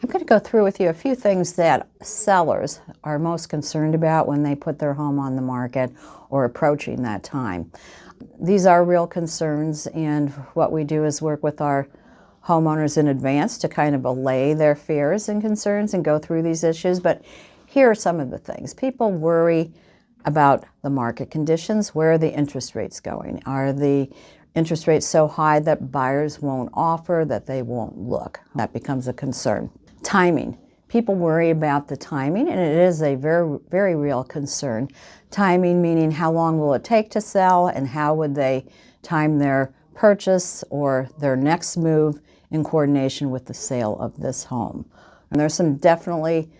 I'm going to go through with you a few things that sellers are most concerned about when they put their home on the market or approaching that time. These are real concerns, and what we do is work with our homeowners in advance to kind of allay their fears and concerns and go through these issues. But here are some of the things. People worry about the market conditions. Where are the interest rates going? Are the interest rates so high that buyers won't offer, that they won't look? That becomes a concern. Timing. People worry about the timing, and it is a very, very real concern. Timing meaning how long will it take to sell, and how would they time their purchase or their next move in coordination with the sale of this home. And there's some definitely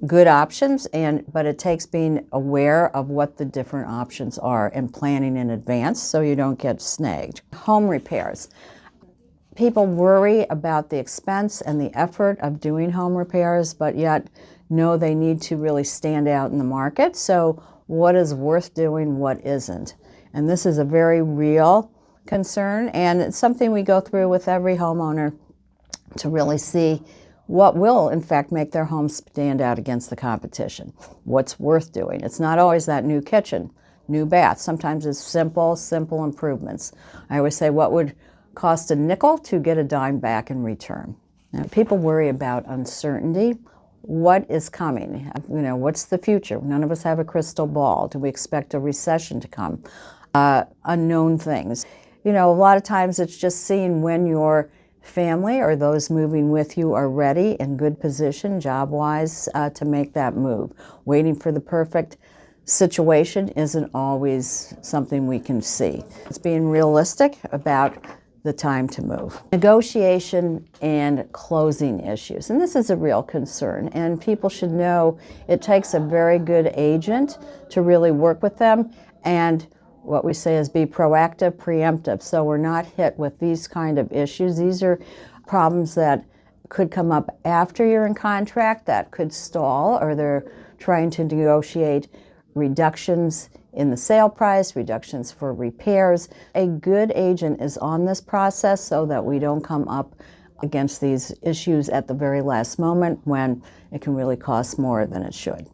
good options, but it takes being aware of what the different options are and planning in advance so you don't get snagged. Home repairs. People worry about the expense and the effort of doing home repairs, but yet know they need to really stand out in the market. So what is worth doing, what isn't? And this is a very real concern, and it's something we go through with every homeowner to really see what will, in fact, make their home stand out against the competition. What's worth doing? It's not always that new kitchen, new bath. Sometimes it's simple improvements. I always say, what would cost a nickel to get a dime back in return? Now, people worry about uncertainty. What is coming? What's the future? None of us have a crystal ball. Do we expect a recession to come? Unknown things. A lot of times it's just seeing when your family or those moving with you are ready, in good position, job-wise, to make that move. Waiting for the perfect situation isn't always something we can see. It's being realistic about the time to move. Negotiation and closing issues. And this is a real concern, and people should know it takes a very good agent to really work with them, and what we say is be proactive, preemptive, so we're not hit with these kind of issues. These are problems that could come up after you're in contract, that could stall, or they're trying to negotiate reductions in the sale price, reductions for repairs. A good agent is on this process so that we don't come up against these issues at the very last moment when it can really cost more than it should.